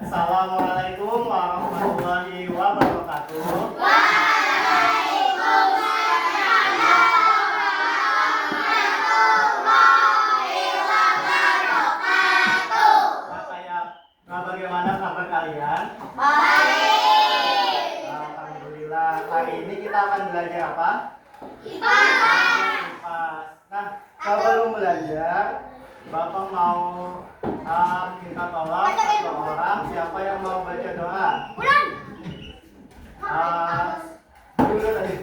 Assalamualaikum warahmatullahi wabarakatuh. Bagaimana kabar kalian? Baik. Alhamdulillah. Hari ini kita akan belajar apa? IPAS. Nah, sebelum belajar, Bapak mau minta tolong satu orang, siapa yang mau baca doa? Dulu tadi.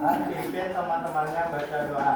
Pimpin teman-temannya baca doa.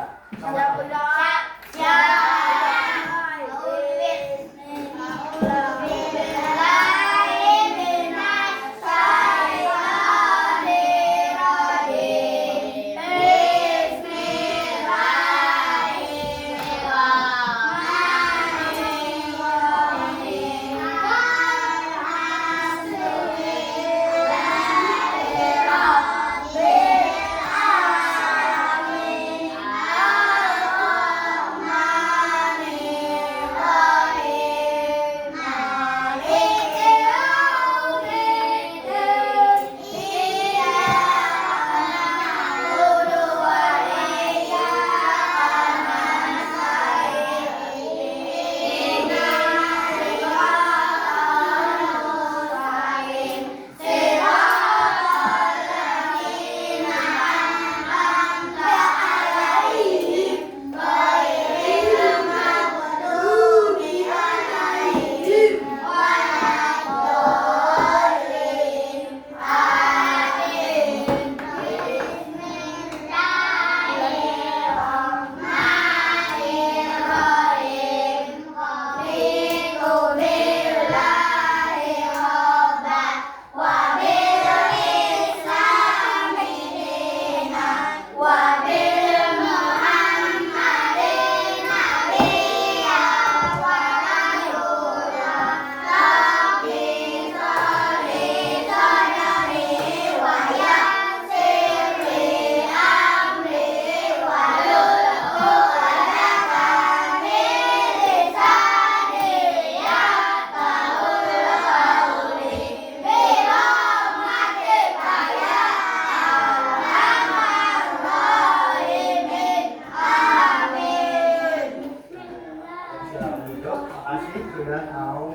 Sudah mau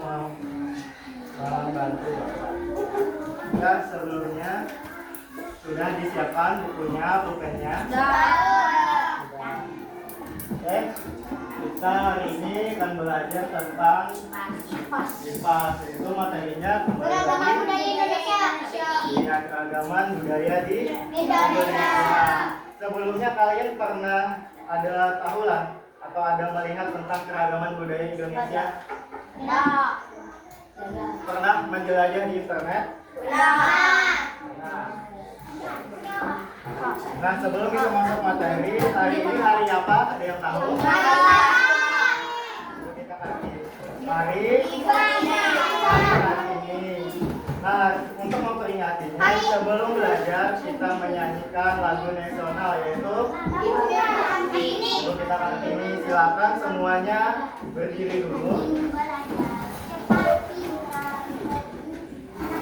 membantu Bapak. Dan sebelumnya sudah disiapkan bukunya, pulpennya. Sudah. Oke, kita hari ini akan belajar tentang IPAS. Itu materinya kembali lagi keragaman budaya di Indonesia. Sebelumnya kalian pernah ada tahulah atau ada melihat tentang keragaman budaya Indonesia? Tidak. Pernah menjelajah di internet? Tidak. Nah, sebelum kita masuk materi, hari ini hari apa? Ada yang tahu? Kita hari ini. Nah, untuk memperingatinya, sebelum belajar kita menyanyikan lagu nasional, yaitu kita Kartini. Silakan semuanya berdiri dulu.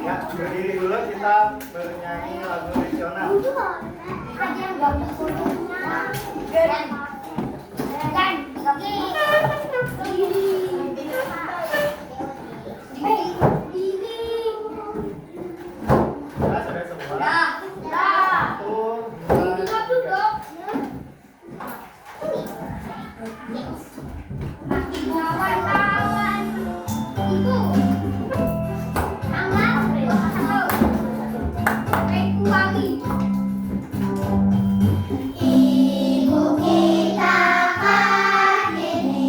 Ya, berdiri dulu, kita bernyanyi lagu nasional. Sudah semua? Ibu kita Kartini.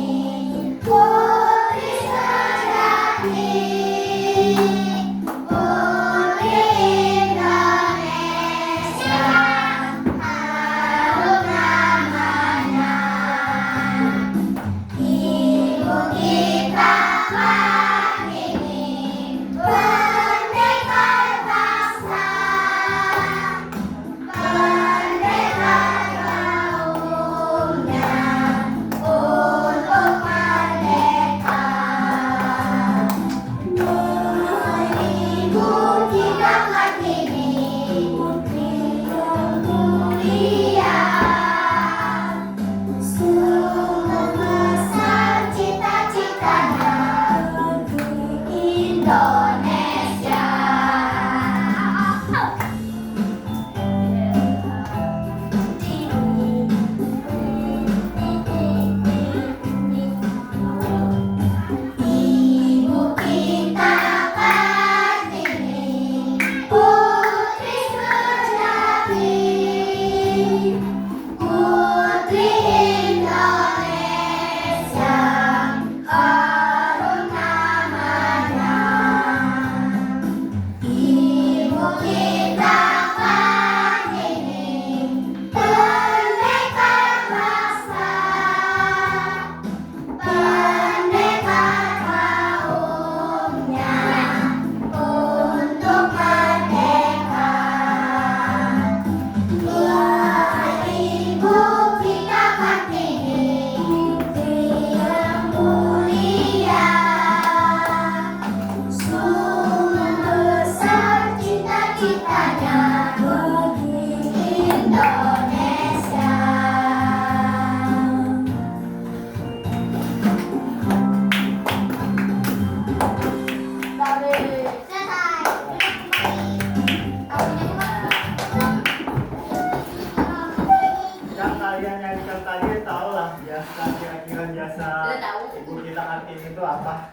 biasa ibu kita Kartini itu apa?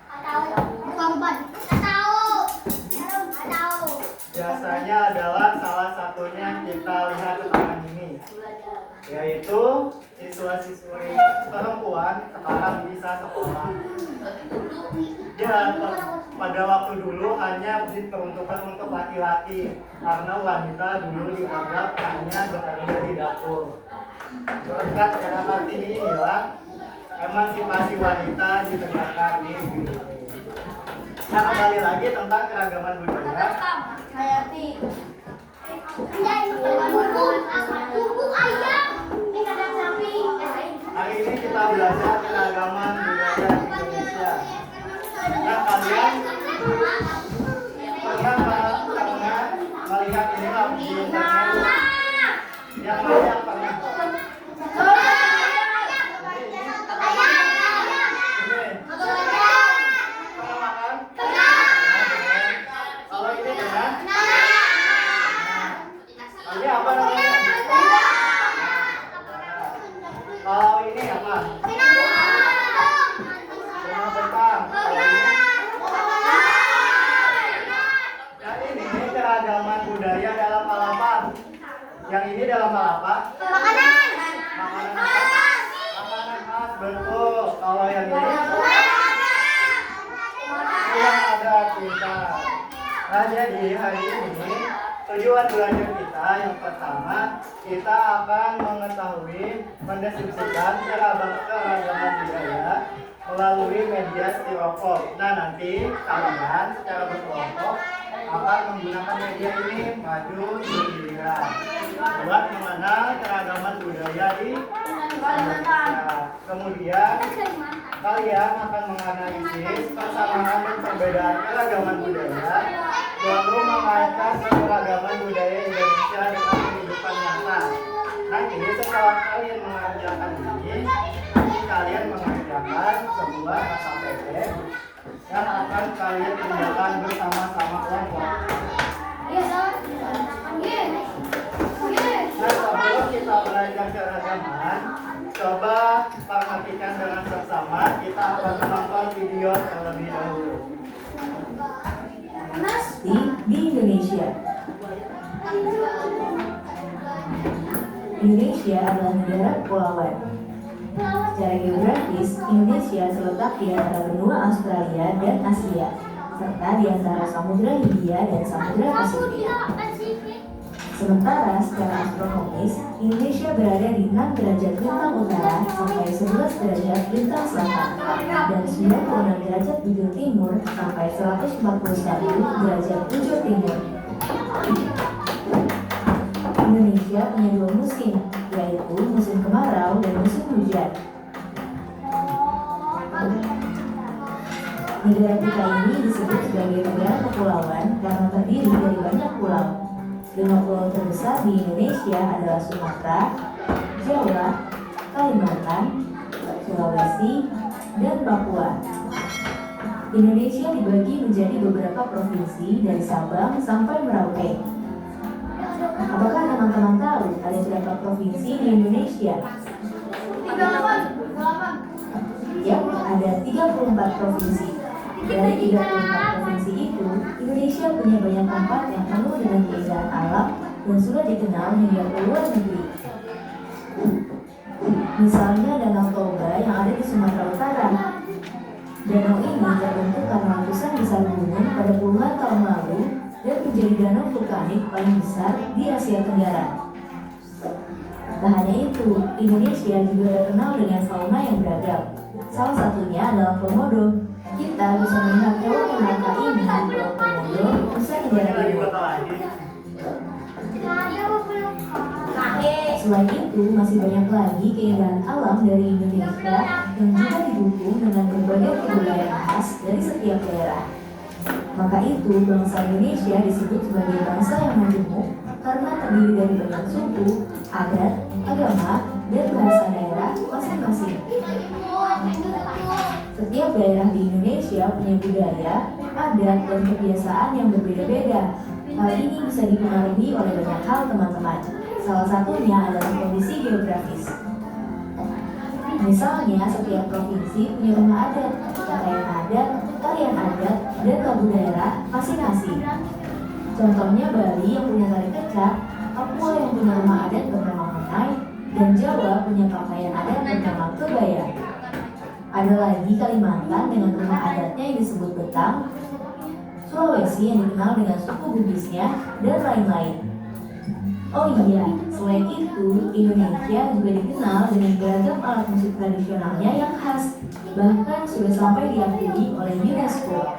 Biasanya adalah salah satunya kita lihat ke tangan ini, yaitu siswa-siswi perempuan sekarang bisa sekolah. Ya, pada waktu dulu hanya diperuntukkan untuk laki-laki karena wanita dulu dianggap hanya bekerja di dapur. Berkat era Kartini inilah emansipasi wanita ditegakkan di Indonesia. Nah, kembali lagi tentang keragaman budaya. Hari ini kita belajar keragaman budaya di Indonesia. Nah, kalian pernah melihat ini di internet? Yang mana yang pernah? Kalau ini pernah? Ini apa namanya? Kalau ini apa? Rumah betang. Kalau ini? Nah, ini keragaman budaya dalam hal apa? Yang ini dalam hal apa? Makanan khas, betul. Kalau yang ini? Yang ada kita. Nah, jadi hari ini tujuan belajar kita yang pertama, kita akan mengetahui mendeskripsikan keragaman budaya melalui media styrofoam. Nah, nanti kalian secara berkelompok akan menggunakan media ini maju giliran buat mengenal keragaman budaya di Indonesia. Kemudian kalian akan menganalisis persamaan dan perbedaan keragaman budaya, lalu mengaitkan keragaman budaya Indonesia dengan kehidupan nyata. Nanti setelah kalian mengerjakan ini, kalian mengerjakan sebuah KKP yang akan kalian kerjakan bersama-sama kelompok. Nah, sebelum kita belajar keragaman, coba perhatikan dengan seksama. Kita akan menonton video terlebih dahulu. Di Indonesia. Indonesia adalah negara kepulauan. Secara geografis, Indonesia terletak di antara benua Australia dan Asia, serta di antara Samudra Hindia dan Samudra Pasifik. Sementara secara astronomis, Indonesia berada di 6 derajat lintang utara sampai 11 derajat lintang selatan dan 96 derajat bujur timur sampai 141 derajat bujur timur. Indonesia punya 2 musim, yaitu musim kemarau dan musim hujan. Negara kita ini disebut sebagai negara kepulauan karena terdiri dari banyak pulau. 5 pulau terbesar di Indonesia adalah Sumatera, Jawa, Kalimantan, Sulawesi, dan Papua. Indonesia dibagi menjadi beberapa provinsi dari Sabang sampai Merauke. Apakah teman-teman tahu ada berapa provinsi di Indonesia? Ya, ada 34 provinsi. Dari 34 provinsi itu, Indonesia punya banyak tempat yang penuh dengan keindahan alam dan sudah dikenal hingga ke luar negeri. Misalnya Danau Toba yang ada di Sumatera Utara. Danau ini terbentuk karena letusan besar gunung pada puluhan tahun lalu dan menjadi danau vulkanik paling besar di Asia Tenggara. Tak hanya itu, Indonesia juga terkenal dengan fauna yang beragam. Salah satunya adalah komodo. Kita bisa melihat hewan yang langka ini di Pulau Komodo, Nusa Tenggara Timur. Selain itu, masih banyak lagi keindahan alam dari Indonesia yang juga didukung dengan berbagai kebudayaan khas dari setiap daerah. Maka itu, bangsa Indonesia disebut sebagai bangsa yang majemuk karena terdiri dari banyak suku, adat, agama, dan bahasa daerah masing-masing. Setiap daerah di Indonesia punya budaya, adat, dan kebiasaan yang berbeda-beda. Hal ini bisa dipengaruhi oleh banyak hal, teman-teman. Salah satunya adalah kondisi geografis. Misalnya, setiap provinsi punya rumah adat, pakaian adat, tarian adat, dan lagu daerah masing-masing. Contohnya Bali yang punya tari kecak, Papua yang punya rumah adat bernama Menai, dan Jawa punya pakaian adat bernama kebaya. Ada lagi Kalimantan dengan rumah adatnya yang disebut betang, Sulawesi yang dikenal dengan suku Bugisnya, dan lain-lain. Oh iya, selain itu, Indonesia juga dikenal dengan beragam alat musik tradisionalnya yang khas, bahkan sudah sampai diakui oleh UNESCO.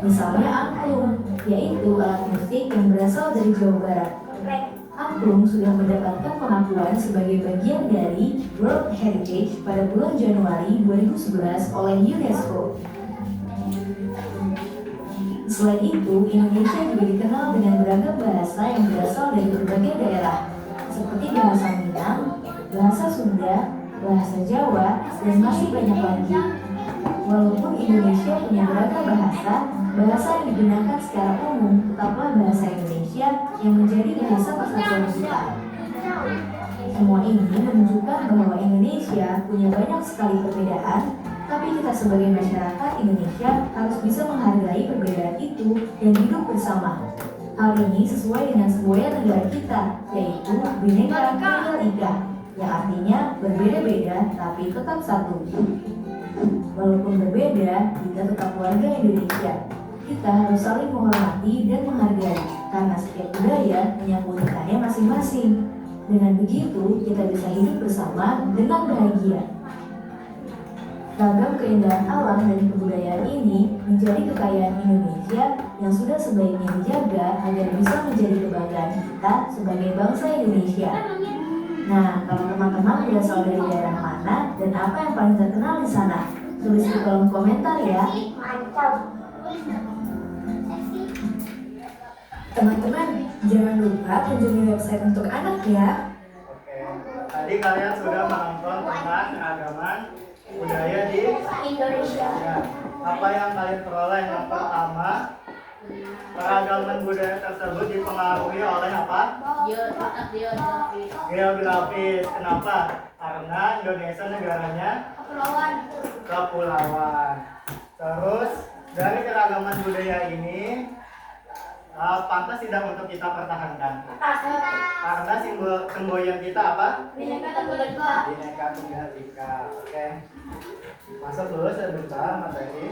Misalnya angklung, yaitu alat musik yang berasal dari Jawa Barat. Angklung sudah mendapatkan pengakuan sebagai bagian dari World Heritage pada bulan Januari 2011 oleh UNESCO. Selain itu, Indonesia juga dikenal dengan beragam bahasa yang berasal dari berbagai daerah, seperti bahasa Minang, bahasa Sunda, bahasa Jawa, dan masih banyak lagi. Walaupun Indonesia punya beragam bahasa yang digunakan secara umum tetaplah bahasa Indonesia yang menjadi bahasa persatuan kita. Semua ini menunjukkan bahwa Indonesia punya banyak sekali perbedaan, tapi kita sebagai masyarakat Indonesia harus bisa menghargai perbedaan itu dan hidup bersama. Hal ini sesuai dengan semboyan negara kita, yaitu Bhinneka Tunggal Ika, yang artinya berbeda-beda tapi tetap satu. Walaupun berbeda, kita tetap warga Indonesia. Kita harus saling menghormati dan menghargai, karena setiap budaya punya keunikannya masing-masing. Dengan begitu, kita bisa hidup bersama dengan bahagia. Ragam keindahan alam dan kebudayaan ini menjadi kekayaan Indonesia yang sudah sebaiknya dijaga agar bisa menjadi kebanggaan kita sebagai bangsa Indonesia. Nah, kalau teman-teman berasal dari daerah mana dan apa yang paling terkenal di sana? Tulis di kolom komentar ya. Teman-teman, jangan lupa kunjungi website untuk anak ya. Oke, tadi kalian sudah menonton tentang keragaman budaya di Indonesia. Ya, apa yang kalian peroleh? Yang pertama, keragaman budaya tersebut dipengaruhi oleh apa? Geografis. Kenapa? Karena Indonesia negaranya kepulauan. Terus dari keragaman budaya ini pantas tidak untuk kita pertahankan. Karena semboyan kita apa? Bhinneka Tunggal Ika. Bhinneka Tunggal Ika. Oke. Masuk dulu sebentar materi.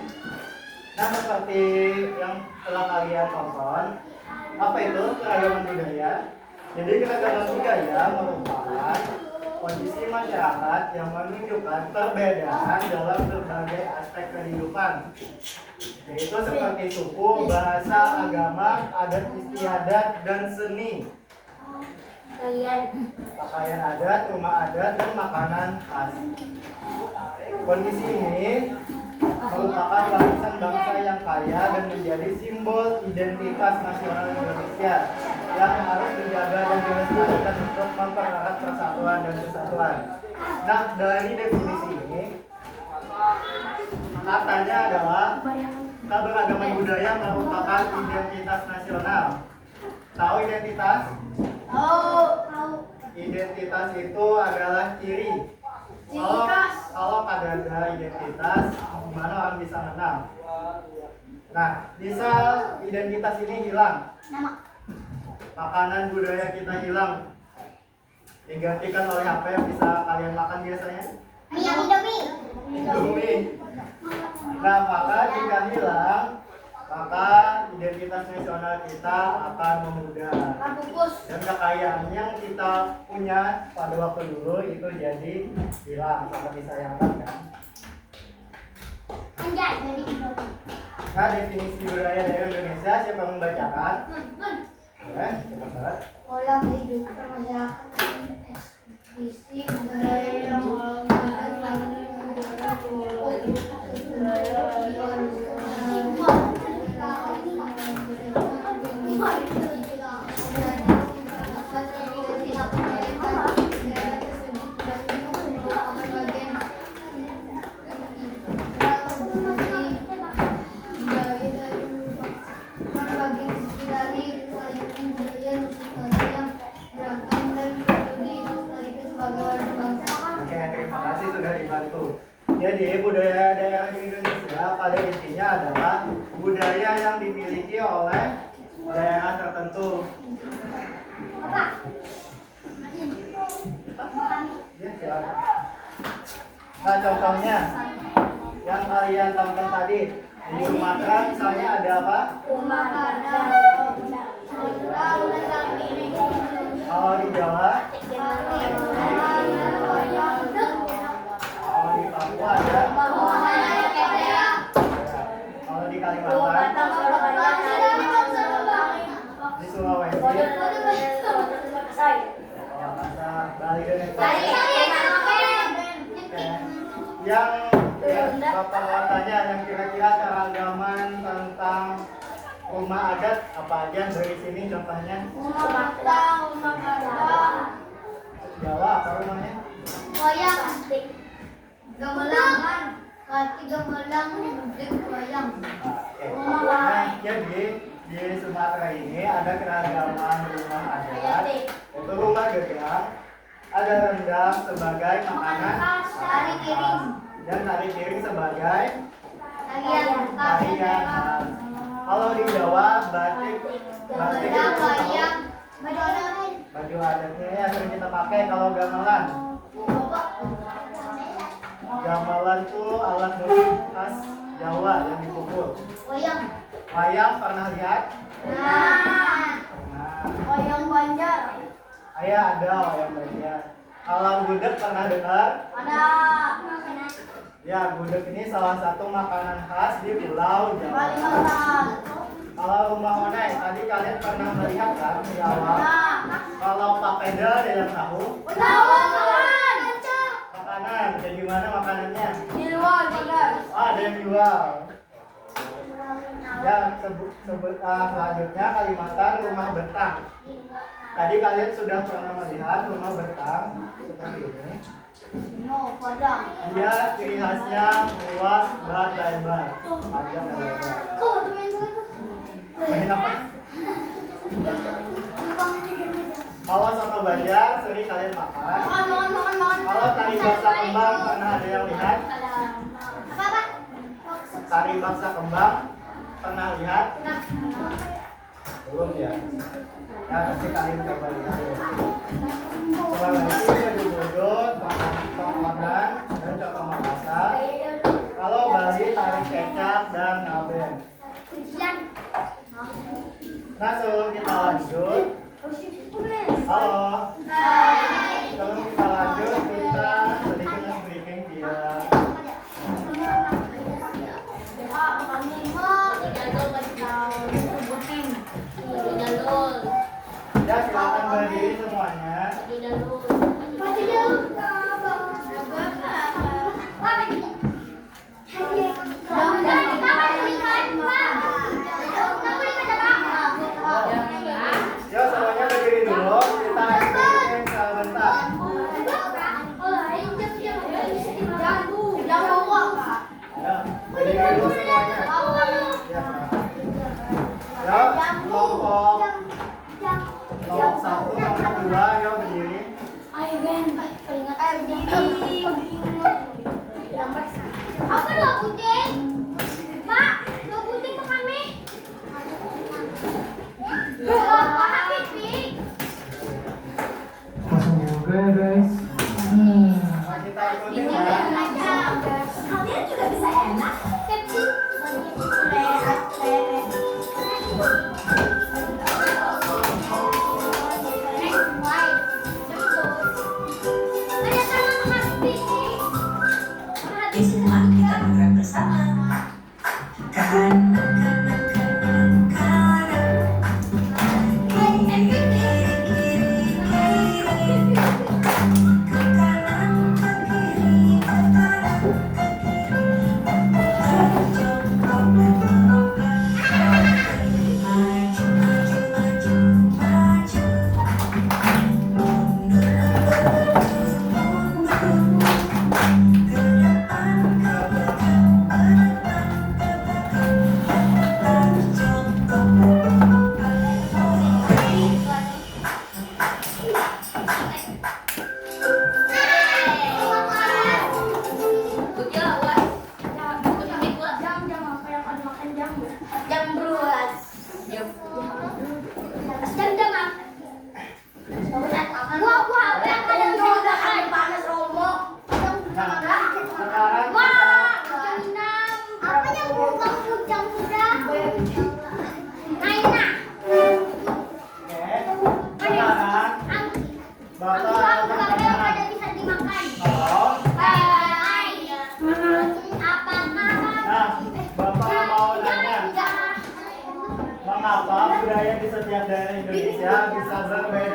Nah, seperti yang telah kalian tonton, apa itu keragaman budaya? Jadi keragaman budaya merupakan kondisi masyarakat yang menunjukkan perbedaan dalam berbagai aspek kehidupan, yaitu seperti suku, bahasa, agama, adat istiadat, dan seni, pakaian adat, rumah adat, dan makanan khas. Kondisi ini merupakan warisan bangsa yang kaya dan menjadi simbol identitas nasional Indonesia yang harus dijaga dan dilestarikan untuk mempererat persatuan dan kesatuan. Nah, dari definisi ini katanya adalah keberagaman budaya merupakan identitas nasional. Tahu identitas? Tahu. Identitas itu adalah ciri. Kalau ada identitas, gimana orang bisa mengenal? Nah, bisa identitas ini hilang, makanan budaya kita hilang, digantikan oleh apa yang bisa kalian makan biasanya? Indomie. Nah, maka jika hilang, maka identitas nasional kita akan memudar. Dan kekayaan yang kita punya pada waktu dulu itu jadi hilang, sangat disayangkan kan? Nah, definisi budaya dari Indonesia siapa yang membacakan? Cepat. Pola kehidupan masyarakat fisik budaya yang Jadi budaya daerah di Indonesia pada intinya adalah budaya yang dimiliki oleh daerah tertentu. Ya, silakan. Nah, contohnya yang kalian tonton tadi di Sumatera misalnya ada apa? Kalau di Jawa, kalau di Papua ada, kalau di Kalimantan, di Sulawesi, Bali dan yang Bapak mau tanya yang kira-kira keragaman tentang rumah adat apa aja dari sini contohnya? Jawa apa rumahnya? Nah, jadi di Sumatera ini ada keragaman rumah adat. Itu rumah gegang, ada rendang sebagai makanan, dan tari piring sebagai tarian. Kalau di Jawa batik itu baju adatnya yang sering kita pakai. Kalau gamelan, gamelan itu alat musik khas Jawa yang dipukul. Wayang pernah lihat? Pernah. Ayah ada wayang Banjar. Kalau gudeg pernah dengar? Ya, gudeg ini salah satu makanan khas di Pulau Jawa. Kalau rumah oneng, tadi kalian pernah melihat kan di awal? Kalau papeda ada yang tahu? Makanan, kayak gimana makanannya? Ada yang jual. Ya, selanjutnya Kalimantan rumah betang. Tadi kalian sudah pernah melihat rumah betang seperti ini. Dia ciri khasnya luas, lebar, lebar, panjang dan lebar. Main apa? Kalau soto Banjar sering kalian makan. Kalau tari baksa kembang pernah ada yang lihat? Tari baksa kembang pernah lihat? Belum ya? Ya nanti kalian coba lihat. Coba lagi baju bodot, tongkonan, dan contoh Makassar. Kalau Bali tarik kecap dan ngaben. Nah sebelum kita lanjut, halo. Sebelum kita lanjut kita sedikit briefing dia. Ya silakan berdiri semuanya. Ya semuanya berdiri dulu. Kita briefing sebentar. Ya berdiri dulu semuanya. Ya kelompok satu, kelompok dua, ya berdiri. Apa dua kucing? Pak, dua kucing ke kami. Langsung juga ya guys. Nah, kita ikutin ya. Kalian juga bisa enak. Bismillah, kita bergerak bersama.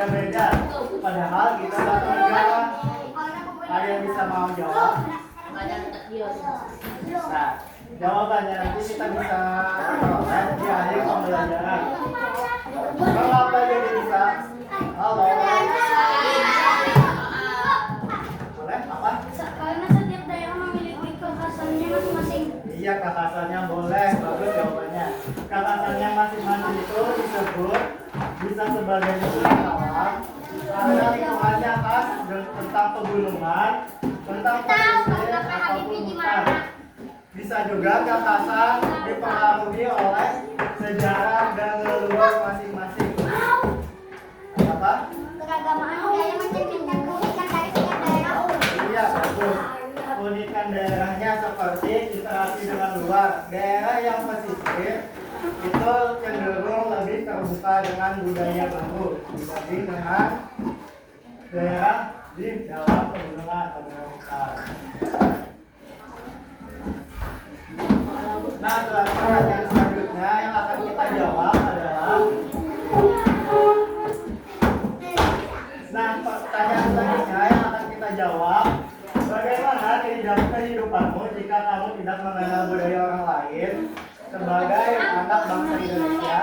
berbeda. Padahal kita satu negara. Ada yang bisa mau jawab? Nah, jawabannya nanti kita bisa peroleh di akhir pembelajaran. Mengapa jadi bisa? Halo. Boleh? Apa? Karena setiap daerah memiliki kekhasannya masing-masing. Iya, kekhasannya boleh. Bagus jawabannya. Kekhasannya masing-masing itu disebut bisa sebagai lingkungan alam karena lingkungannya khas tentang pegunungan, tentang pesisir ataupun hutan. Bisa juga kekhasan dipengaruhi oleh sejarah dan leluhur masing-masing. Apa? Keragaman budaya mencerminkan keunikan dari setiap daerah. Iya, bagus. Keunikan daerahnya seperti interaksi dengan luar. Daerah yang pesisir itu cenderung lebih terbuka dengan budaya baru dibanding dengan daerah di dalam pegunungan atau hutan. Nah, pertanyaan selanjutnya yang akan kita jawab adalah bagaimana kehidupanmu jika kamu tidak mengenal budaya orang lain sebagai anak bangsa Indonesia?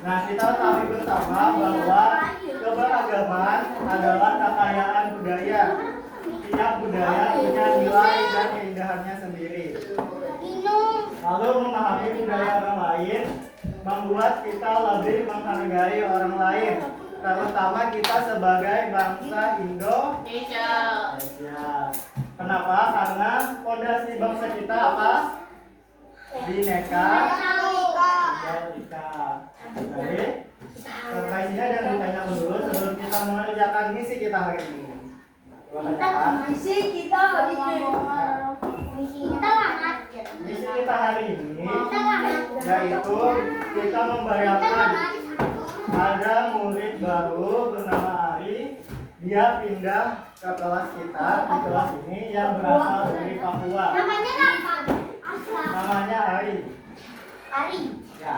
Nah, kita tahu bersama bahwa keberagaman adalah kekayaan budaya. Tiap budaya punya nilai dan keindahannya sendiri. Lalu memahami budaya orang lain membuat kita lebih menghargai orang lain, terutama kita sebagai bangsa Indonesia. Kenapa? Karena fondasi bangsa kita apa? Bineka Tunggal Ika. Jadi, terkaitnya dan ditanya dulu sebelum kita mengerjakan misi kita hari ini. Misi kita hari ini yaitu kita membayangkan ada murid baru bernama Ari. Dia pindah ke kelas kita di kelas ini yang berasal dari Papua. Namanya Ari. Ya.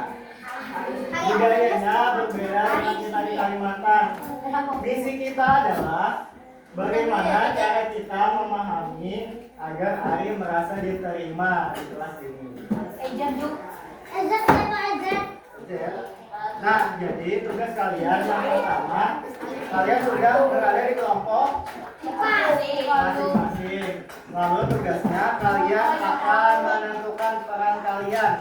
Budayanya berbeda dengan kita di Kalimantan. Misi kita adalah bagaimana cara kita memahami agar Ari merasa diterima di kelas ini. Nah, jadi tugas kalian yang pertama, kalian sudah berada di kelompok masing-masing. Lalu tugasnya kalian akan menentukan peran kalian.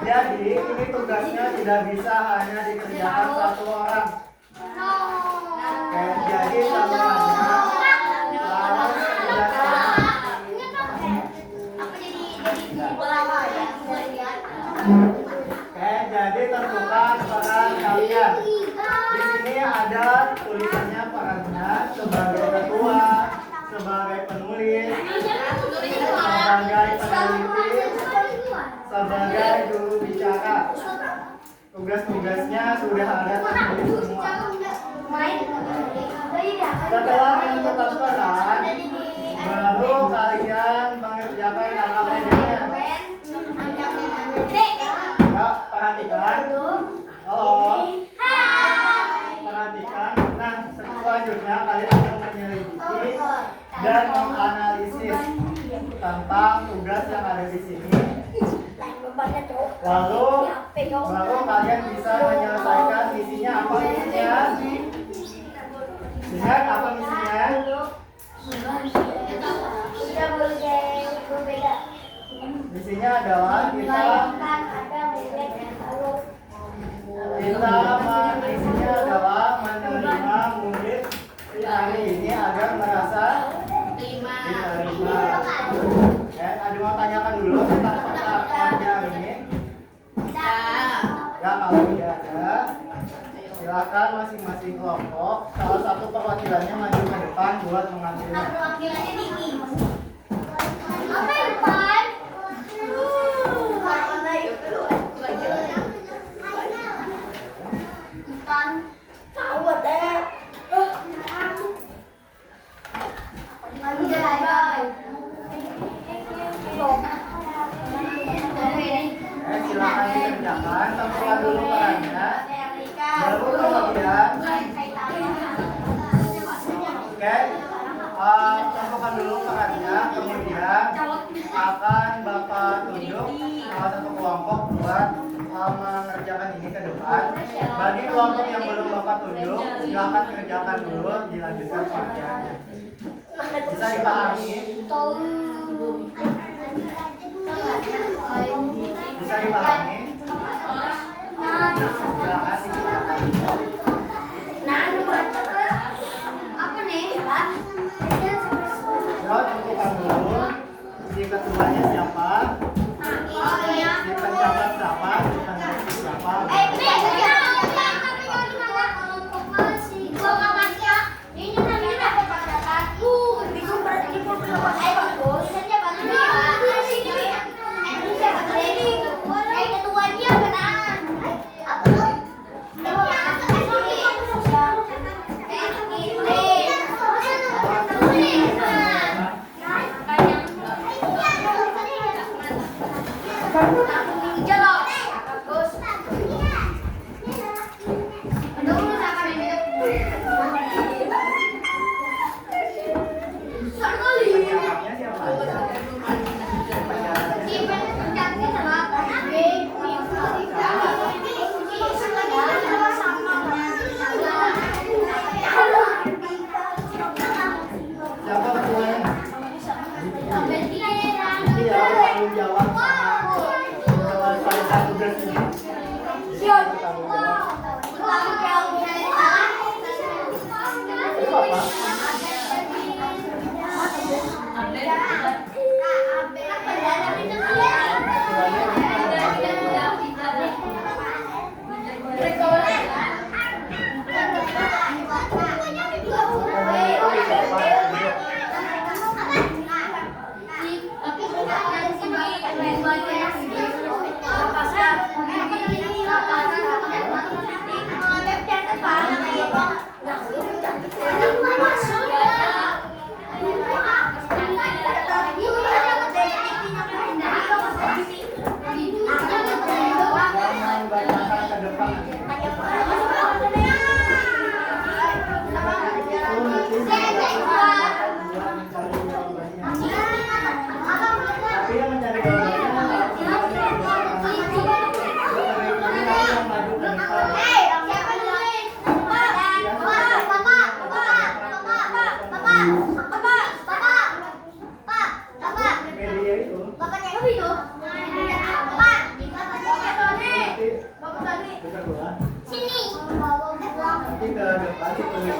Jadi ini tugasnya tidak bisa hanya dikerjakan satu orang. Jadi salurannya harus kerjasama. Jadi tentukan peran kalian. Di sini ada tulisannya perannya sebagai ketua, sebagai penulis, sebagai peneliti, sebagai juru bicara. Tugas-tugasnya sudah ada tertulis semua. Setelah menentukan peran, baru kalian mengerjakan langkah-langkahnya. Ya, perhatikan. Halo. Perhatikan. Nah, selanjutnya kalian akan menyelidiki dan menganalisis tentang tugas yang ada di sini. Lalu baru kalian bisa menyelesaikan misinya. Apa misinya? Lihat apa misinya? Misinya adalah misinya adalah menerima murid di hari ini agar merasa diterima. Ya, ada mau tanyakan dulu tentang pekerjaannya hari ini? Ya, kalau tidak ada, silakan masing-masing kelompok salah satu perwakilannya maju ke depan buat mengambilnya. Silakan dikerjakan, tentukan dulu perannya. Lalu kemudian, oke, tentukan dulu perannya. Kemudian akan Bapak tunjuk salah satu kelompok buat mengerjakan ini ke depan. Bagi kelompok yang belum Bapak tunjuk, silakan kerjakan dulu, dilanjutkan pengerjaannya. Bisa dipahami? Bisa dipahami? Silakan dikerjakan. Apa nih, Pak? Terus tentukan dulu si ketuanya siapa, si pencatat siapa, si penerus siapa. Pencatatnya siapa aja? Pencatatnya siapa ketuanya? Iya, tanggung jawab sama selesai tugas ini. Tanggung jawab. Itu apa? Jangan bacakan ke depan. Tapi yang mencari jawabannya yang maju ke depan. Media itu kita keluar. Nanti ke depan ditulis.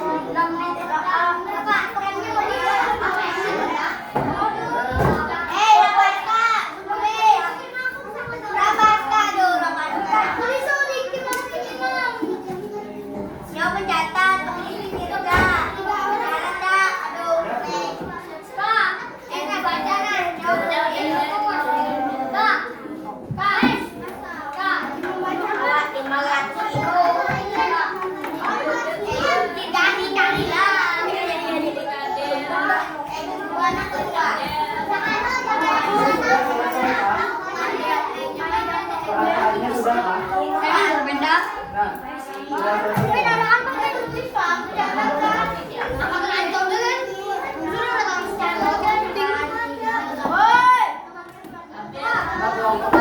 Perasaannya sudah Pak? Nah, sudah selesai. Nah, kelompok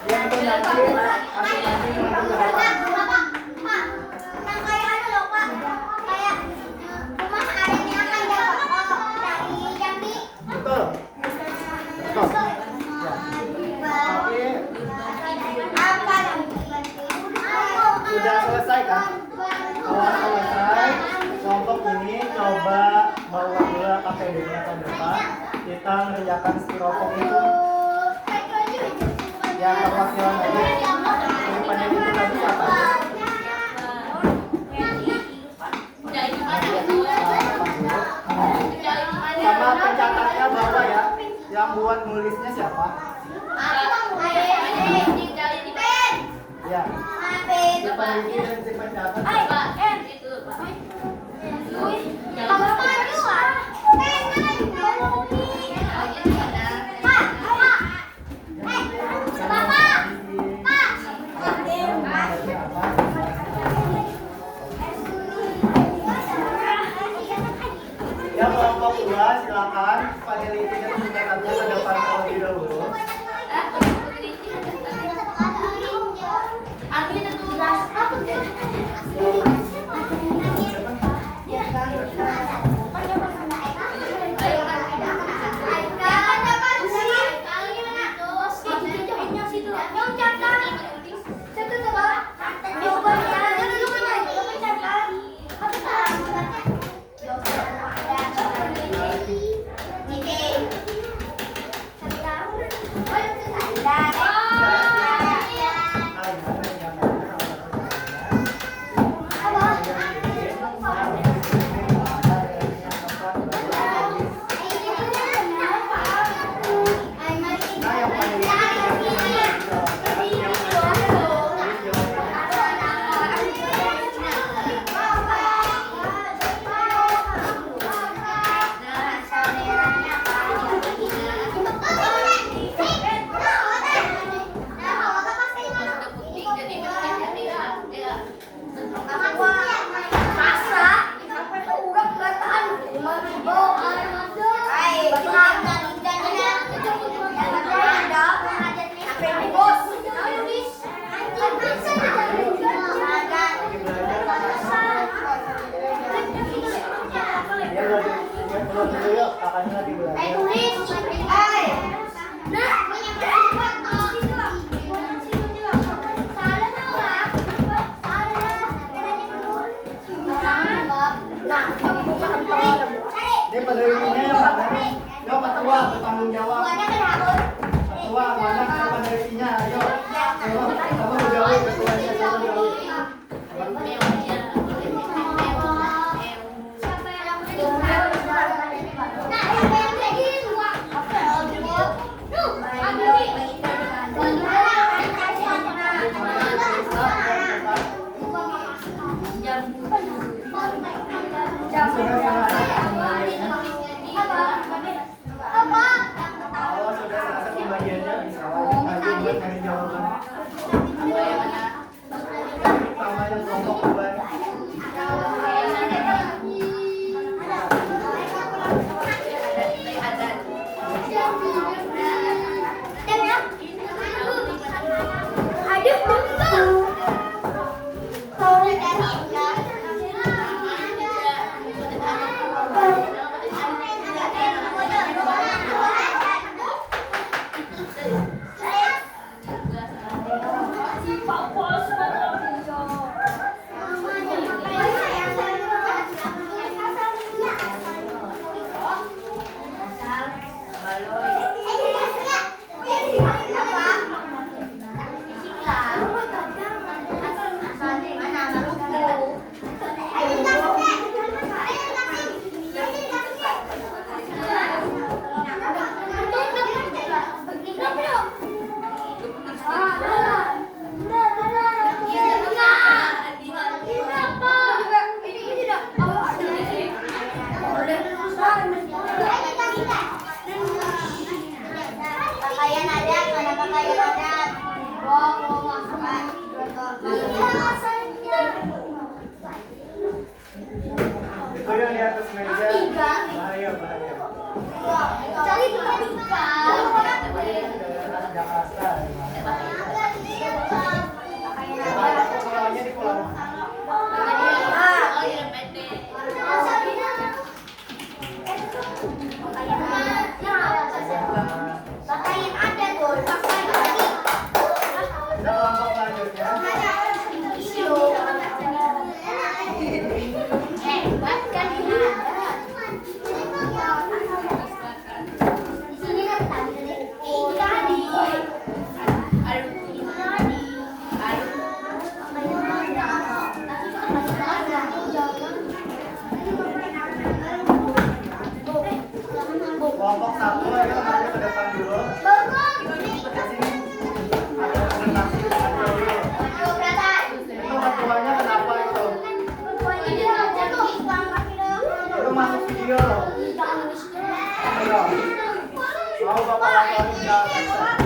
yang itu nanti masing-masing maju ke depan. Betul. Betul. Ya. Tapi sudah selesai kan? Kalau selesai, kelompok ini coba bawa bola KPD-nya ke depan. Kita mengerjakan styrofoam itu yang perwakilan aja. Depannya itu tadi siapa? Sama pencatatnya bawa ya. Yang buat nulisnya siapa? Ya. Si peneliti dan si pencatat. ketuanya dulu. Kalau sudah selesai pembagiannya bisa lanjut buat cari jawaban. Pertama yang kelompok beban. Pakaian adat, mana pakaian adat? Mau masukkan. Itu yang di atas meja. Bahaya, bahaya. Cari tiga. Daerah Jakarta. Pakaian adat. Sekolahnya di Pulau. Pakaian adat tuh, pakaian adat. Kita kelompok selanjutnya. Buat kan ini. Di sini kan tadi. Tadi. Kelompok satu ayo maju ke depan dulu. Di sini ada presentasi dengan video. Itu ketuanya kenapa itu? Itu masuk video. Ayo. Mau bapak laporin ke atasan.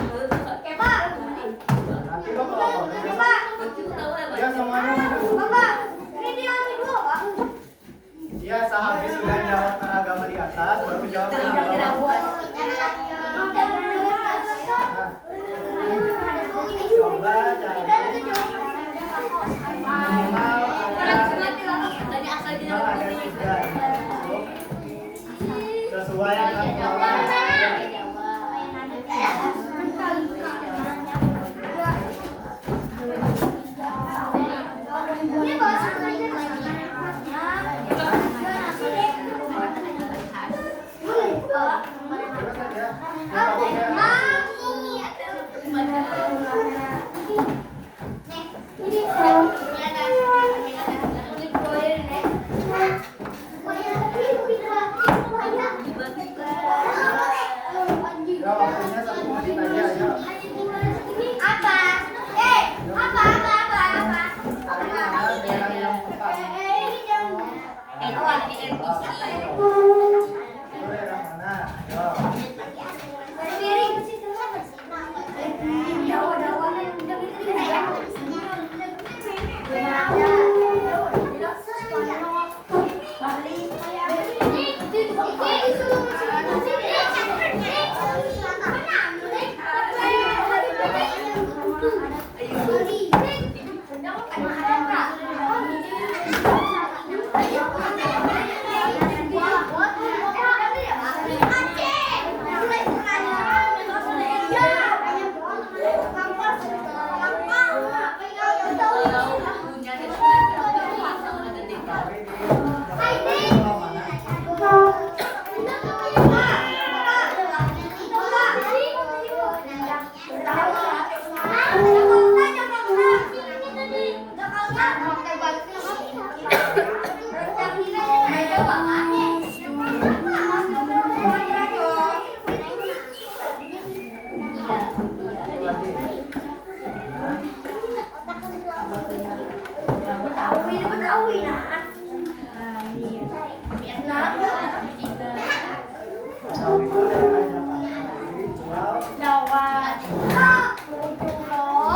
Nanti bapak laporin. Ya semuanya maju. Ya sehabis sudah jawab agama di atas baru jawab yang di bawah. Coba cari minimal ada tiga sesuai dengan pengalaman. Sawi itu daerahnya apa? Sawi, pulau.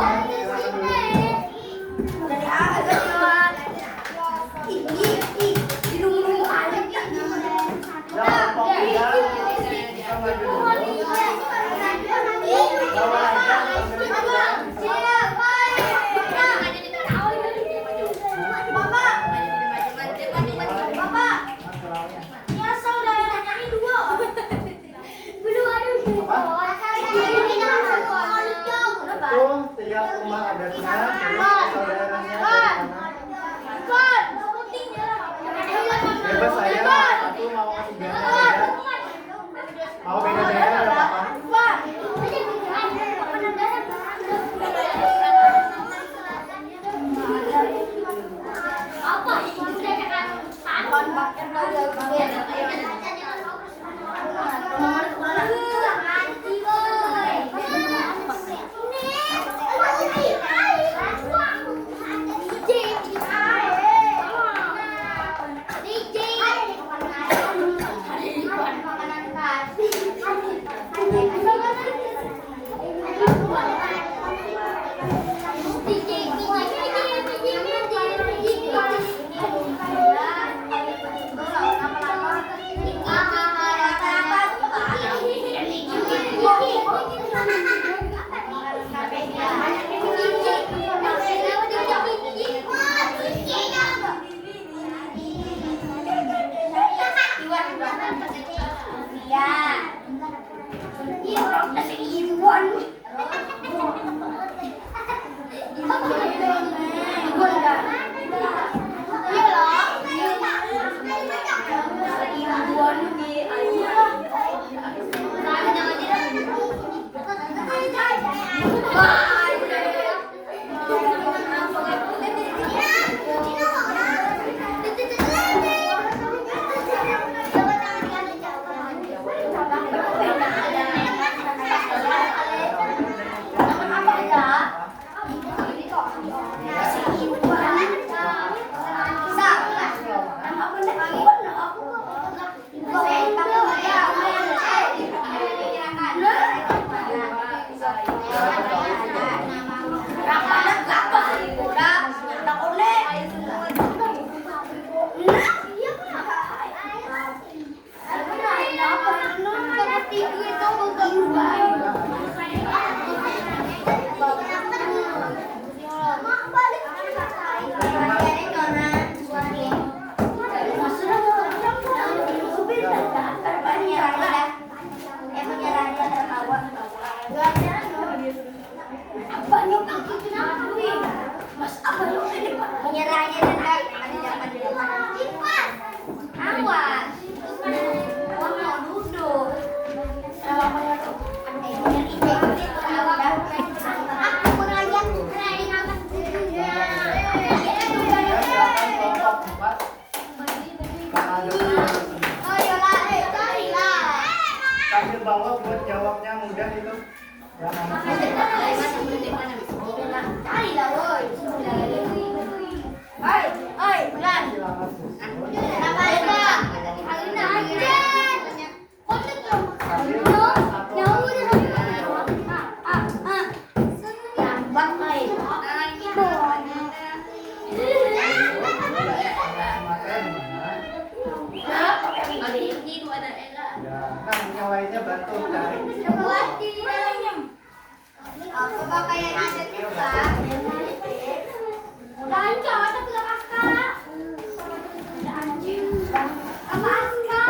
Yang kelompok 3 kita maju dulu. Bawa aja ambil juga. Itu tiap rumah adatnya, terus saudaranya dari mana? Bebas saya, aku mau kasih beda. Mau beda daerah ada apa? Menyerahnya dan ada dapat di depan. Awas. Oh, mau duduk. Sambil bawa buat jawabnya mudah itu. Ya, kan yang lainnya bantu cari. Coba kayak ada juga. Lancar, ada kakak. Apa Aska?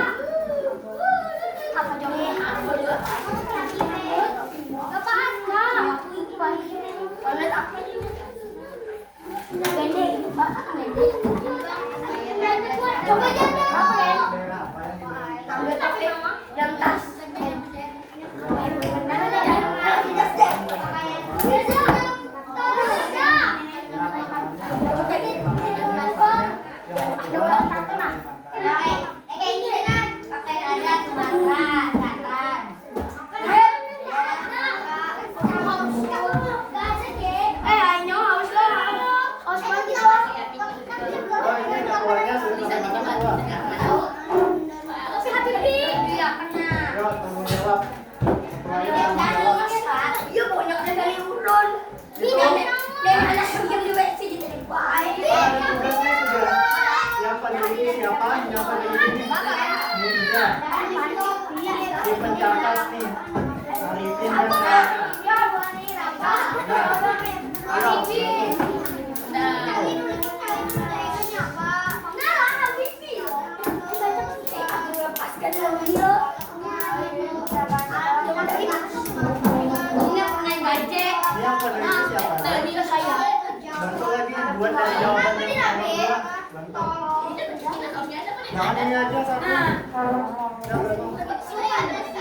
Apa jongnya? Apa Aska? Toilet apa? Pendek. Coba jalan. Daerah apa yang di Ambil tapi yang tas. buat dari jawaban yang nomor 2. Bentar. Jangan ini aja satu. Udah berapa? Terus bagaimana?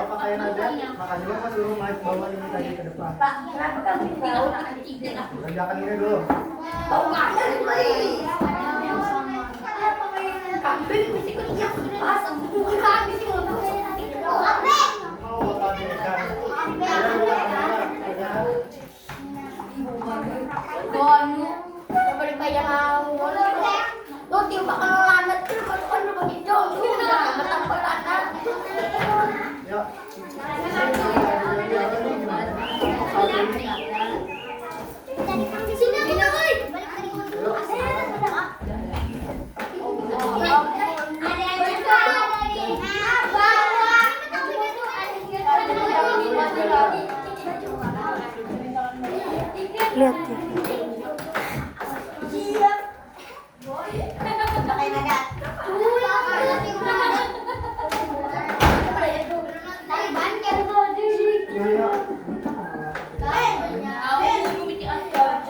Pakaian aja, makanya Bapak suruh naik bawa ini tadi ke depan. Kerjakan ini dulu. Oh, tadi kan. Yuk. Lihat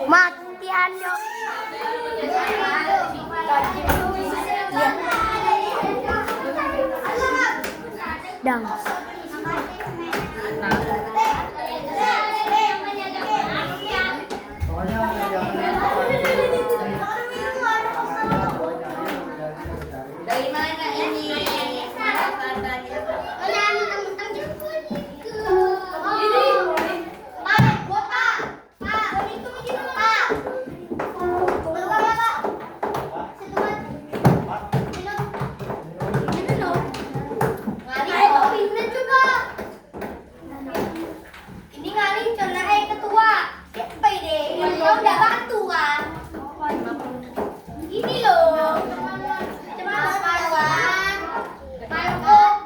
matian yuk. Dang. Dari mana ini? Ini kali contohnya ketua. Siapa ide? Yang udah bantu kan? Ini loh. Cuma paruan. Paruan.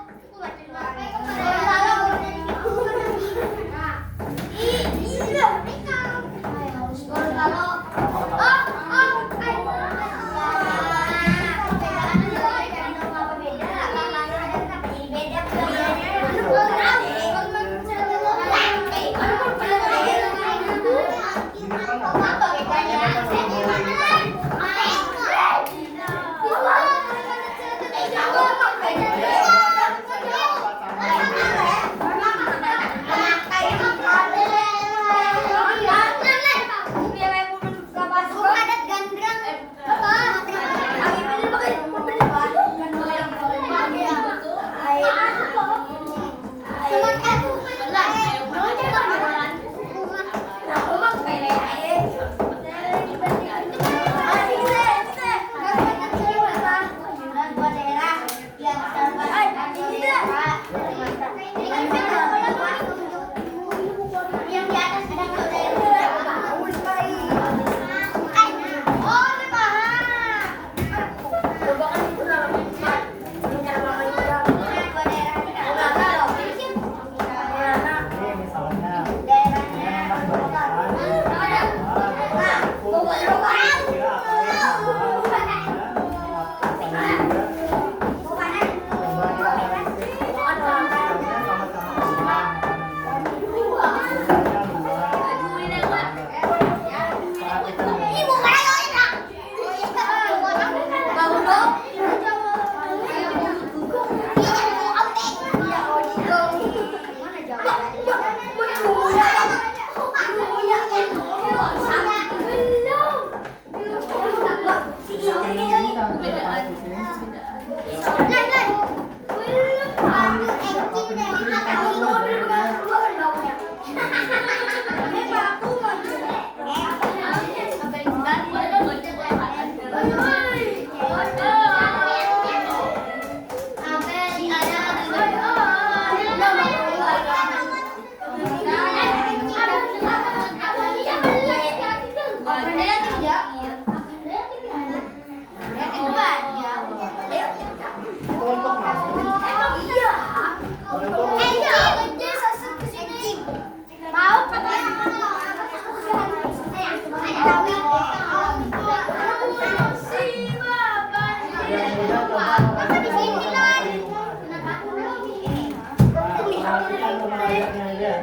rumah adatnya aja.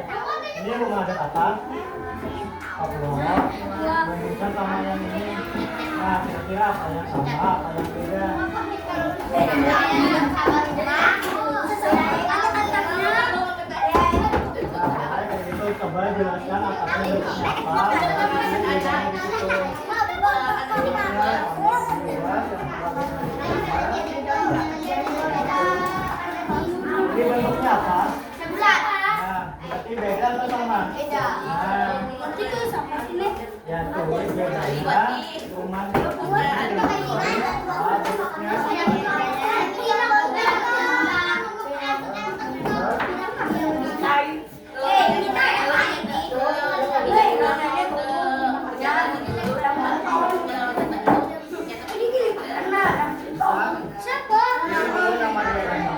Ini rumah adat apa? Papua. Bandingkan sama yang ini. Nah, kira-kira apa yang sama, apa yang beda? Nah, kayak gitu, coba jelaskan atapnya bentuknya apa. Ini bedanya di situ. Ini bentuknya apa? Nah, berarti beda atau sama? Nah, ya tuh, bedanya rumah bentuknya. Nama daerahnya.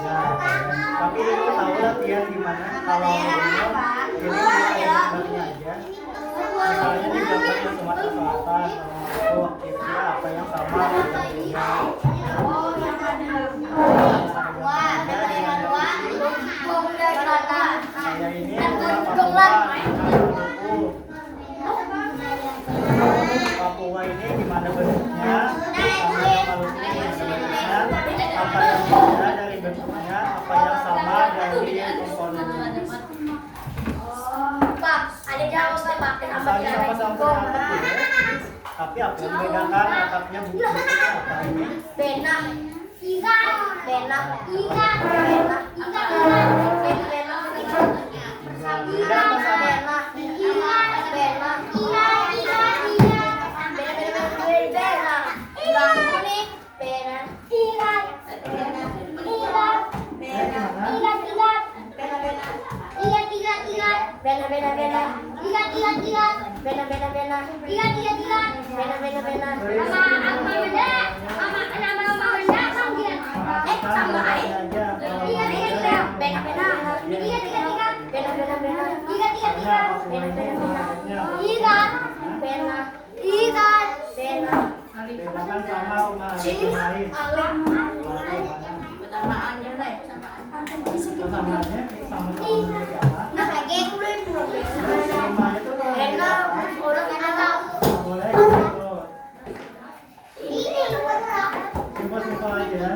Nah, tapi itu tahu latihan gimana kalau ini gambarnya aja. Misalnya ini gambar yang Sumatera Selatan, oh kira-kira apa yang sama apa yang beda. Saya ini Papua ini gimana bentuknya, sama yang Maluku gimana bentuknya, apa yang beda dari bentuknya, apa yang sama dari komponennya. Misalnya sama-sama punya atap boleh, tapi apa yang membedakan atapnya bentuknya apa ini? Beda atau sama? Bedakan sama rumah adat yang lain. Kesamaannya sama-sama memiliki apa? Rumahnya tuh boleh simpel-simpel aja.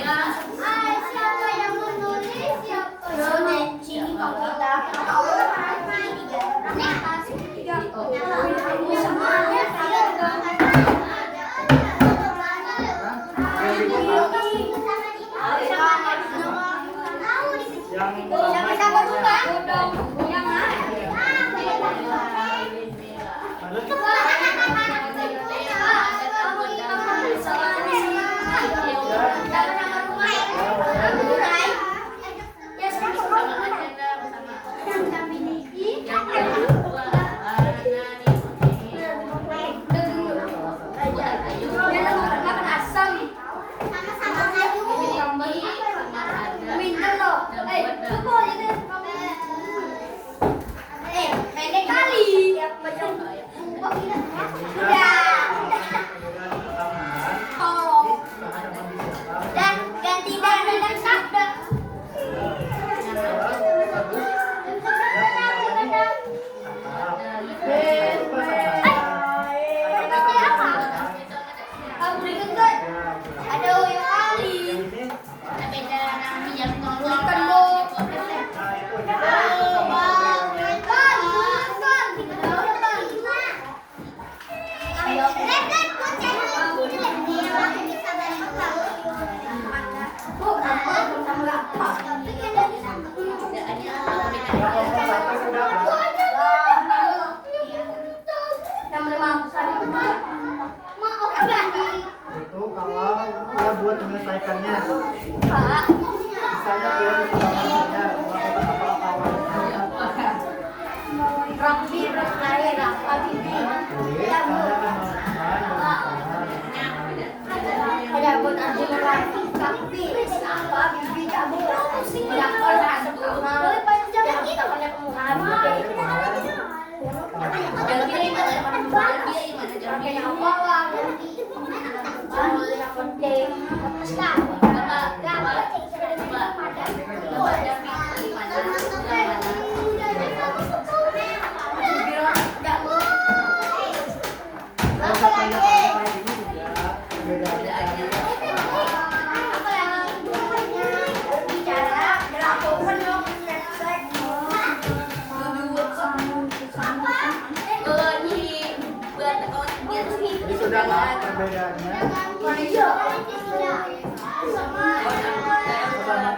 Siapa yang menulis? Siapa yang sini kalau kita Yang sama-sama juga. Pendek kali. Dan tidak ada sabda. Ada yang kali. itu kalau dia buat menyelesaikannya. Pak, Misalnya dia melakukan apa-apa Rapi, Rapi. Ada buat anjing rapi, tapi apa bibi kamu tidak pernah sempurna. Yang kita punya kemudahan. Yang bawang, yang penting. Jadi sudahlah perbedaannya. Sama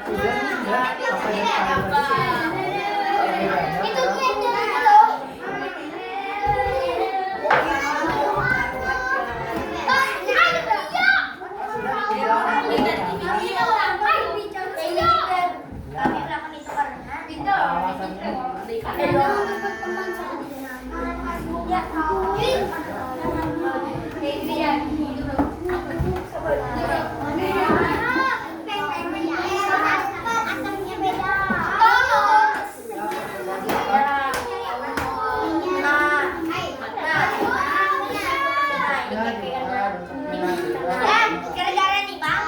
sudah ya apa yang Itu tuh. Gara-gara nih bang.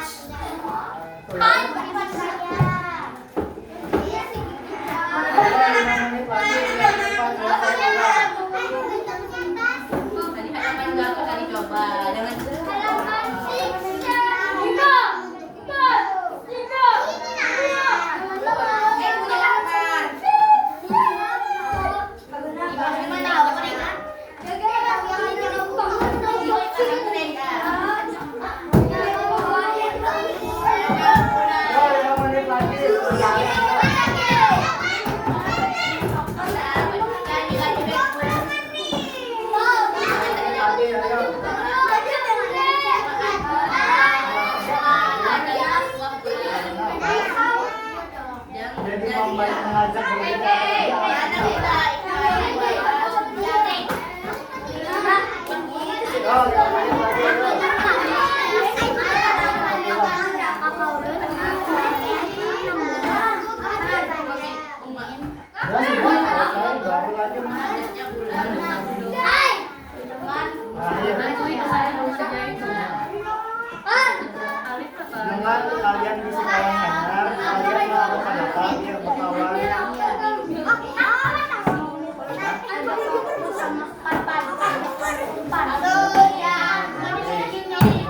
Jadi mengajak dengan kalian di sekolah hanya kalian melakukan apa yang berkawan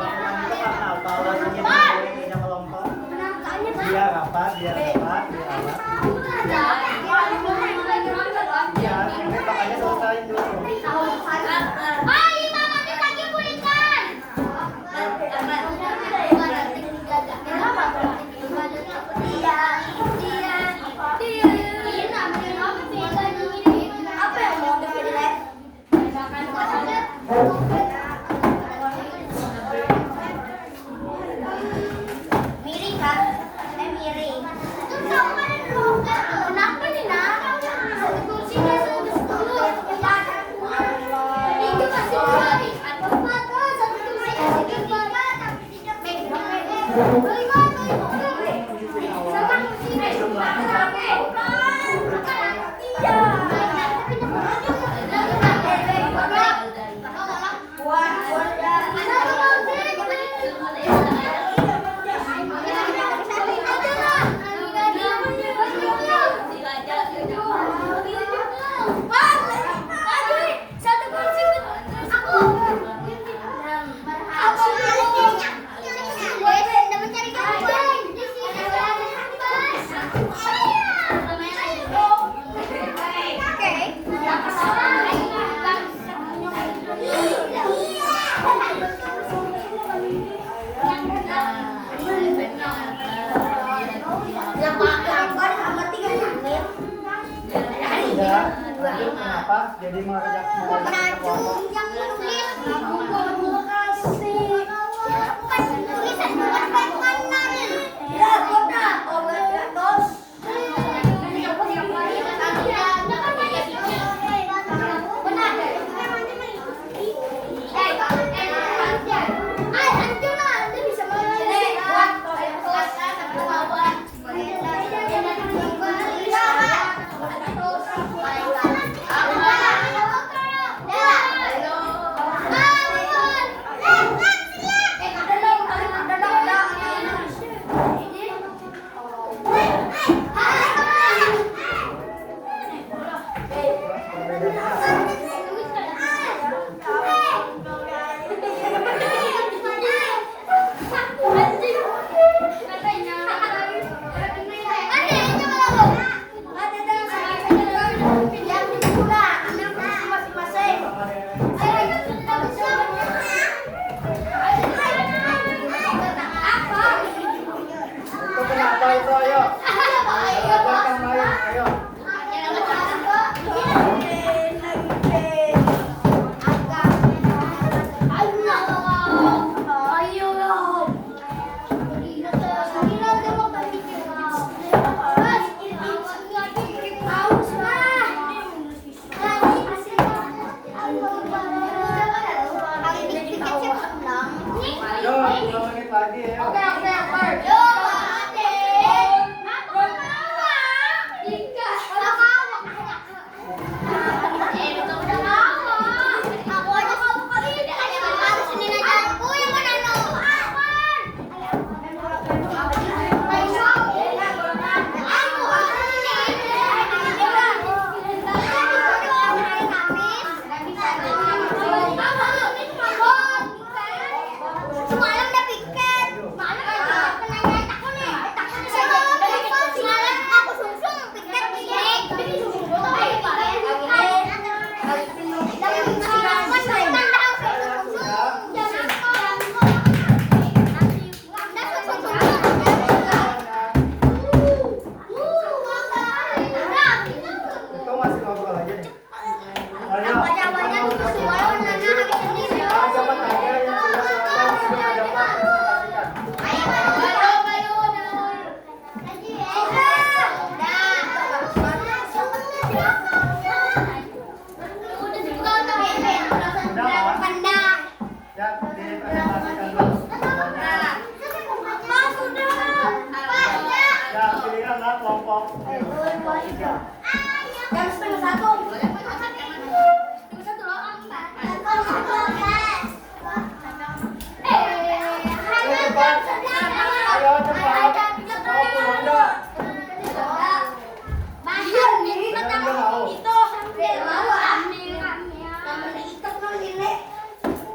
karena apa alasannya punya kelompok Biar apa? Biar apa? Biar apa? Ya, ini makanya selesai dulu. Miring kan? Miring. Kenapa nih, Nak? Satu kursi nggak sepuluh. Itu masih dua. Satu kursi nggak Udah, lanjut kenapa? Jadi mengajak kelompok. yang nulis terima kasih tulisan bukan kanan ya kota dos Itu kenapa itu? Ayo. Belajar yang lain. Ayo. Ayo, 2 menit lagi ya. Semalam udah piket. Mana penanya takut nih. Semalam aku sungsung piket piket. Itu masih ngobrol aja nih. Ayo. Cepat aja yang sudah selesai sudah dapat presentasikan. Ya, dipresentasikan dulu. Ya, pilihkanlah kelompok. Jam 1:30. Ayo cepat. Mau pulang enggak?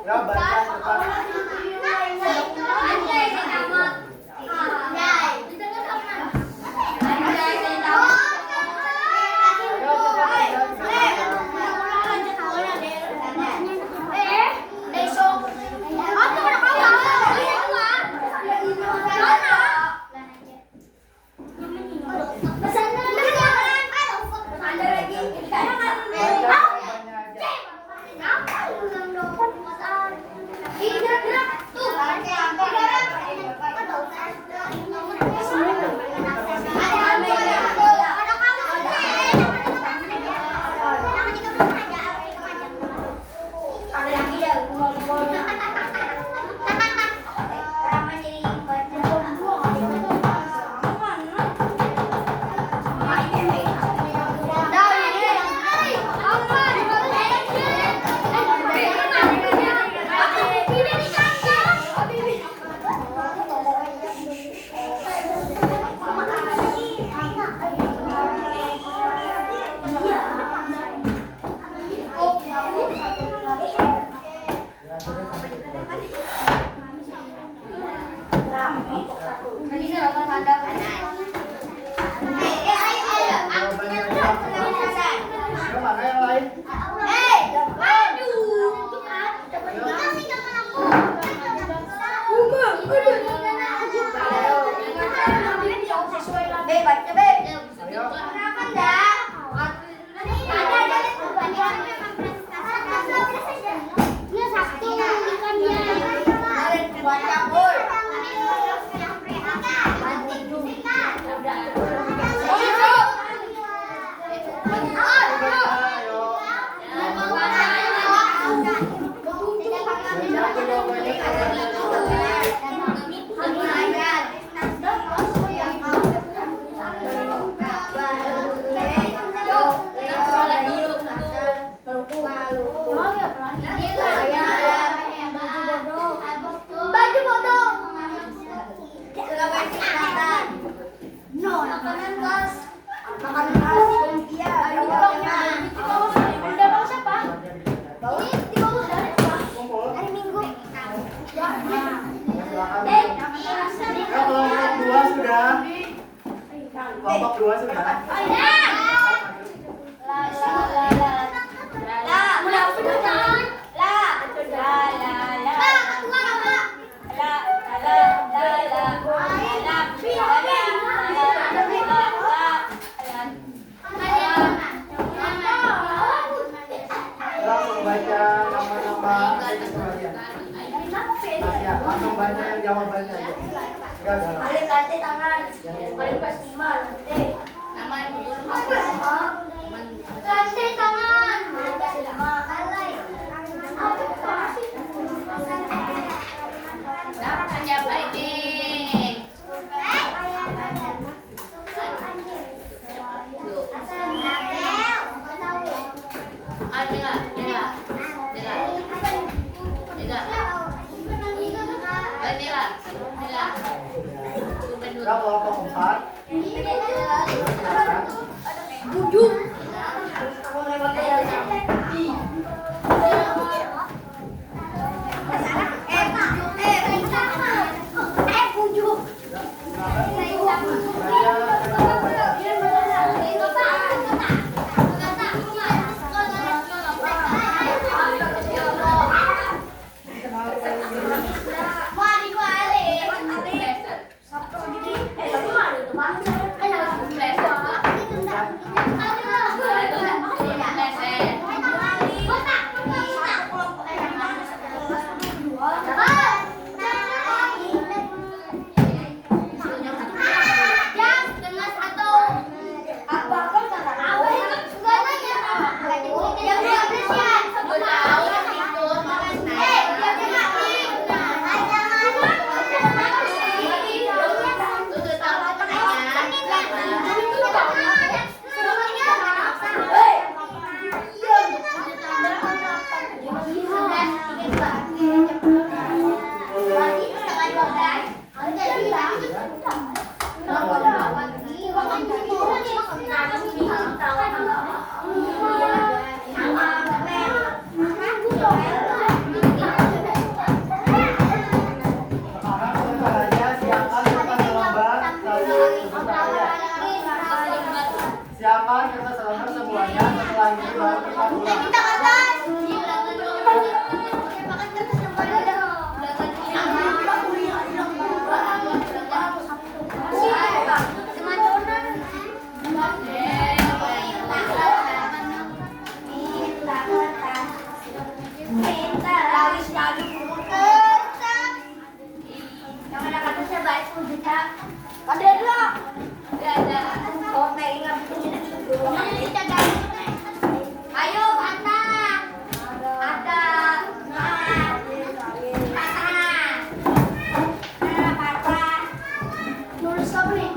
Ya, baca cepat. Mana yang lain? Kelompok 2 sudah. Langsung baca nama-nama sekalian. Ya, langsung baca yang jawabannya aja. Enggak ada. Paling lantai tangan, paling pas 5 lantai. Nama yang betul lantai tangan. Dapat hanya baik nih. Berapa kelompok 4? Ayo, Kata. Kata. Nulis apa nih?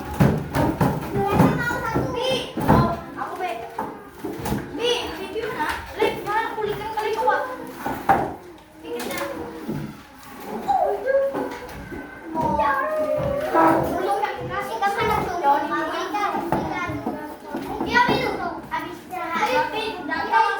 Bi, aku Bi. Bi gimana? Lek, mana kulikan kali kuat. Bikinnya. Kasih ke sana tuh. Iya, Bi tuh. Habis istirahat. Bi, jangan.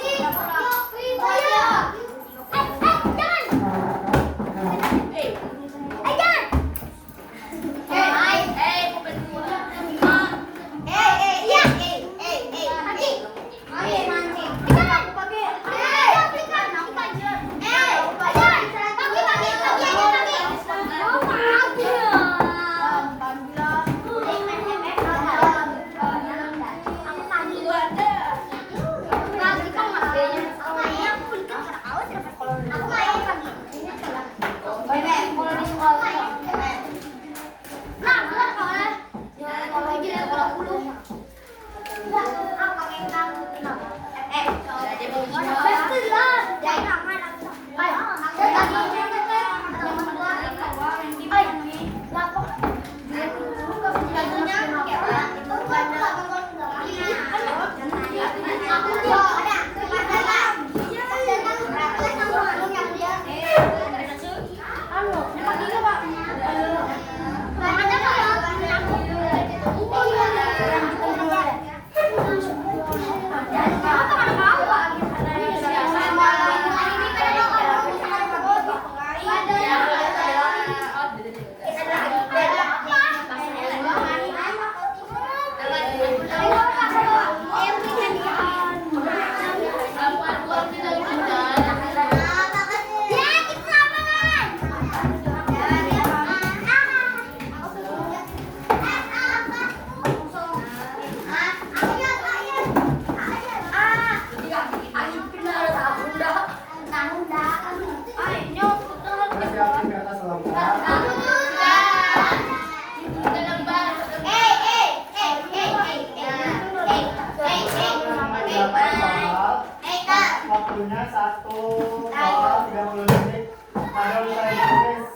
Waktunya 1:30 menit. Ada mulai tulis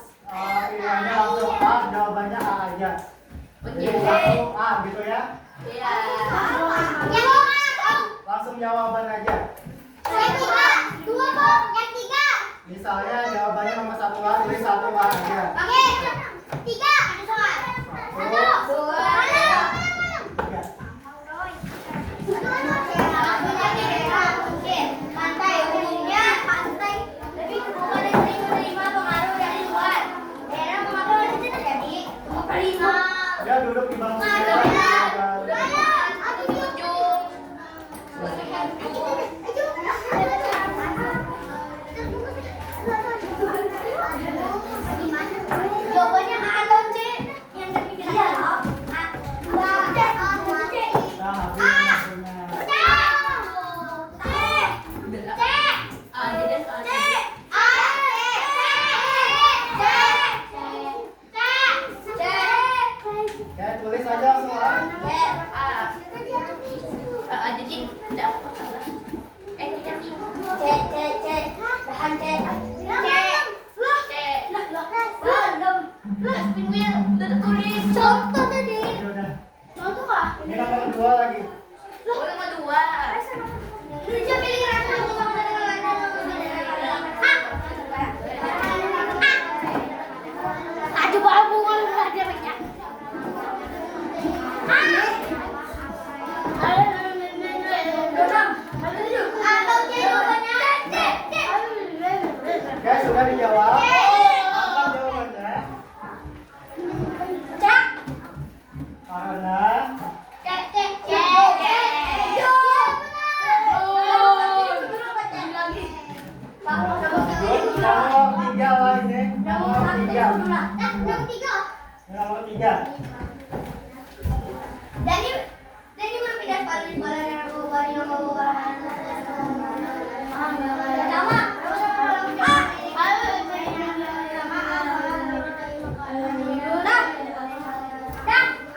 pilihannya langsung A, jawabannya A aja. Jadi 1 A gitu ya. Langsung jawaban aja. Misalnya jawabannya nomor 1A, tulis 1A aja. Pantai umumnya pantai lebih bukan terima pengaruh dari luar. Daerah pengaruh dari sini jadi terima. Dia duduk di bangku jawabannya A atau C? Yang ketiga loh. Tulis aja semua. Contoh tadi. Udah. Contoh kah? Ini nomor 2 lagi. Dia pilih rasa aduh babu kalau nggak ada banyak. Ya sudah dijawab. Apa jawabannya? Karena nomor 3 lah ini. Nomor 3. Nomor 3. Jadi berpindah balik yang aku bari nama bukan. Pertama,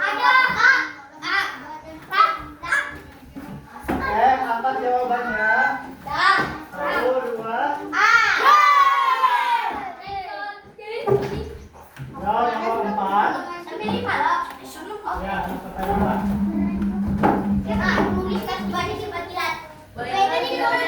ada A. Ya, pertanyaan. Ya Kak, tuliskan sebanyak sifat kilat. Boleh. Tadi di bawah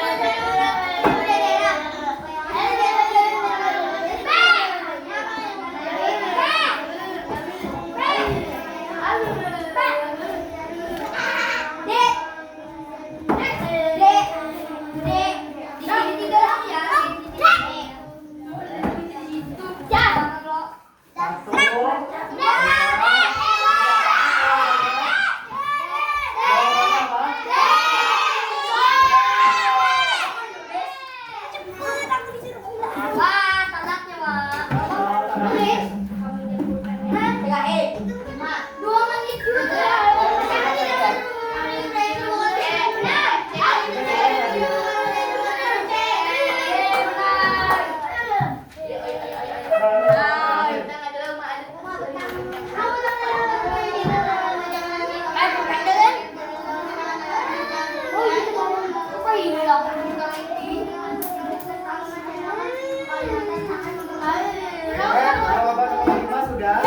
Jawaban nomor 5 sudah.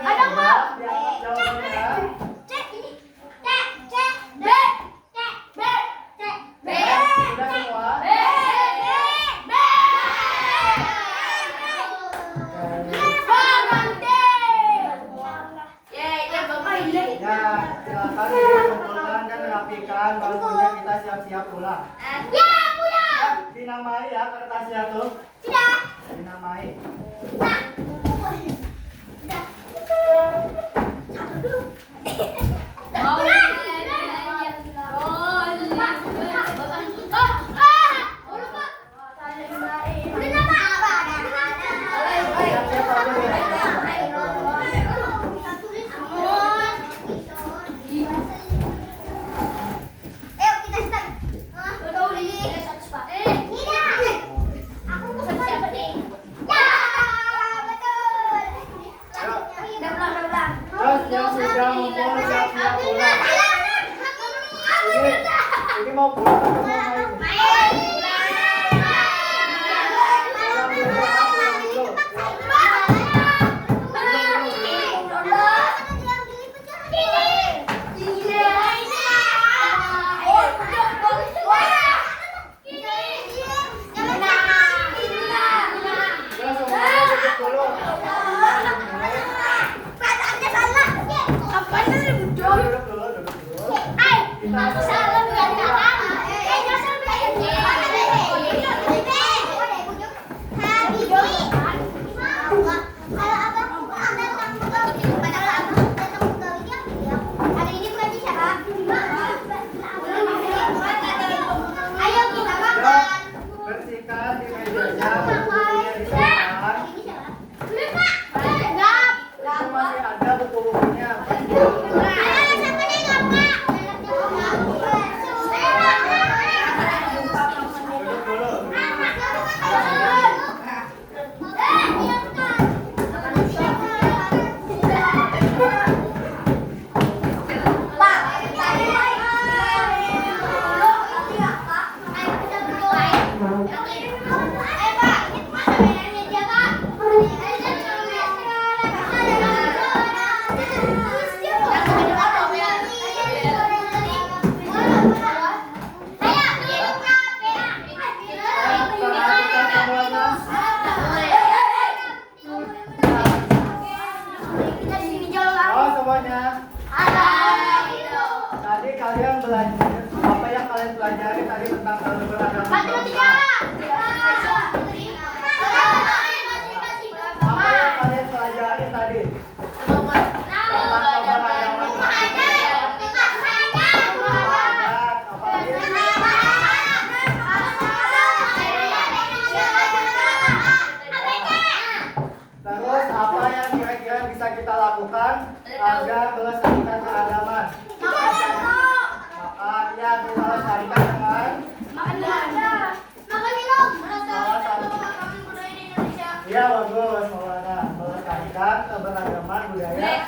Ada nggak? Diangkat jawabannya. Sudah semua. Ya, silakan dikumpulkan dan rapikan baru kemudian kita siap-siap pulang. Dinamai ya kertasnya tuh. Dinamai. Siap-siap aja ya. Terus yang sudah ngumpul siap-siap pulang. Ini mau pulang atau mau main? Pulang dulu ya, pulang dulu. Terus semuanya duduk dulu. Duduk dulu, duduk dulu. Ayo kita makan. Bersihkan di mejanya, buku-bukunya disiapkan. Itu masih ada buku-bukunya. Duduk dulu. Perhatikan semuanya. Oh semuanya. Tadi kalian belajar apa yang kalian pelajari tadi tentang keberagaman bangsa? Apa yang kalian pelajari tadi? Terus apa yang kira-kira bisa kita lakukan agar melestarikan keragaman? Makan ya, kita lestarikan dengan iya bagus, Maulana melestarikan keberagaman budaya.